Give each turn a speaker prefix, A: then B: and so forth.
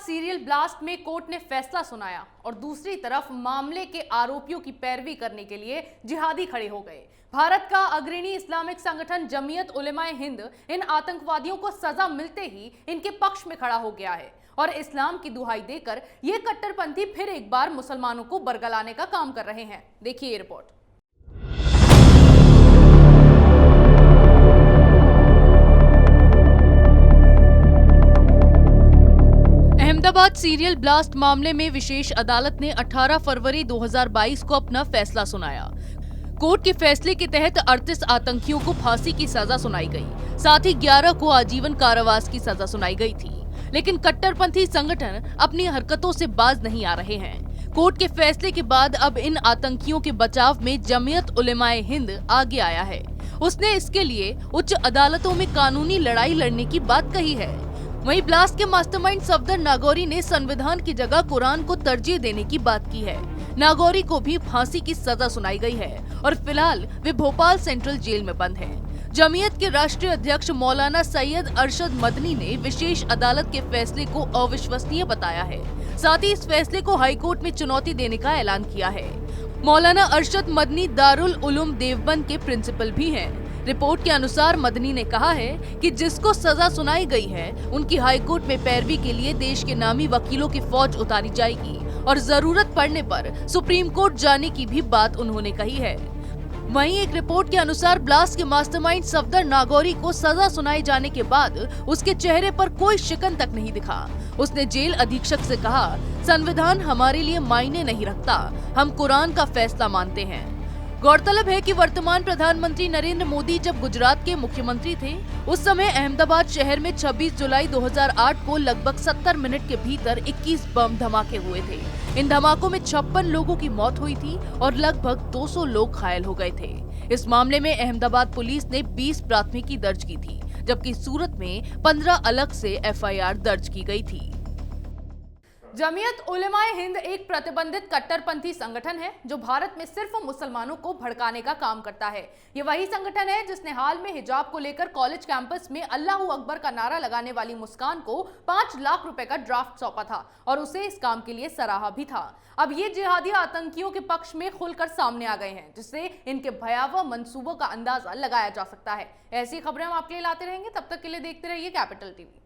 A: Serial blast में court ने फैसला सुनाया और दूसरी तरफ मामले के आरोपियों की पैरवी करने के लिए जिहादी खड़े हो गए। भारत का अग्रणी इस्लामिक संगठन जमीयत उलेमाए हिंद इन आतंकवादियों को सजा मिलते ही इनके पक्ष में खड़ा हो गया है और इस्लाम की दुहाई देकर ये कट्टरपंथी फिर एक बार मुसलमानों को बरगलाने का काम कर रहे हैं। देखिए ये रिपोर्ट। अहमदाबाद सीरियल ब्लास्ट मामले में विशेष अदालत ने 18 फरवरी 2022 को अपना फैसला सुनाया। कोर्ट के फैसले के तहत 38 आतंकियों को फांसी की सजा सुनाई गई, साथ ही 11 को आजीवन कारावास की सजा सुनाई गई थी। लेकिन कट्टरपंथी संगठन अपनी हरकतों से बाज नहीं आ रहे हैं। कोर्ट के फैसले के बाद अब इन आतंकियों के बचाव में जमीयत उलेमाए हिंद आगे आया है। उसने इसके लिए उच्च अदालतों में कानूनी लड़ाई लड़ने की बात कही है। वहीं ब्लास्ट के मास्टरमाइंड सफदर नागौरी ने संविधान की जगह कुरान को तरजीह देने की बात की है। नागौरी को भी फांसी की सजा सुनाई गई है और फिलहाल वे भोपाल सेंट्रल जेल में बंद हैं। जमीयत के राष्ट्रीय अध्यक्ष मौलाना सैयद अरशद मदनी ने विशेष अदालत के फैसले को अविश्वसनीय बताया है। साथ ही इस फैसले को हाईकोर्ट में चुनौती देने का ऐलान किया है। मौलाना अरशद मदनी दारुल उलूम देवबंद के प्रिंसिपल भी हैं। रिपोर्ट के अनुसार मदनी ने कहा है कि जिसको सजा सुनाई गई है उनकी हाईकोर्ट में पैरवी के लिए देश के नामी वकीलों की फौज उतारी जाएगी और जरूरत पड़ने पर सुप्रीम कोर्ट जाने की भी बात उन्होंने कही है। वहीं एक रिपोर्ट के अनुसार ब्लास्ट के मास्टरमाइंड सफदर नागौरी को सजा सुनाए जाने के बाद उसके चेहरे पर कोई शिकन तक नहीं दिखा। उसने जेल अधीक्षक से कहा, संविधान हमारे लिए मायने नहीं रखता, हम कुरान का फैसला मानते हैं। गौरतलब है कि वर्तमान प्रधानमंत्री नरेंद्र मोदी जब गुजरात के मुख्यमंत्री थे उस समय अहमदाबाद शहर में 26 जुलाई 2008 को लगभग 70 मिनट के भीतर 21 बम धमाके हुए थे। इन धमाकों में 56 लोगों की मौत हुई थी और लगभग 200 लोग घायल हो गए थे। इस मामले में अहमदाबाद पुलिस ने 20 प्राथमिकी दर्ज की थी, जबकि सूरत में 15 अलग से एफआईआर दर्ज की गई थी। जमीयत उलेमाए हिंद एक प्रतिबंधित कट्टरपंथी संगठन है जो भारत में सिर्फ मुसलमानों को भड़काने का काम करता है। ये वही संगठन है जिसने हाल में हिजाब को लेकर कॉलेज कैंपस में अल्लाहू अकबर का नारा लगाने वाली मुस्कान को 5 लाख रुपए का ड्राफ्ट सौंपा था और उसे इस काम के लिए सराहा भी था। अब ये जिहादी आतंकियों के पक्ष में खुलकर सामने आ गए हैं, जिससे इनके भयावह मंसूबों का अंदाजा लगाया जा सकता है। ऐसी खबरें हम आपके लिए लाते रहेंगे, तब तक के लिए देखते रहिए कैपिटल टीवी।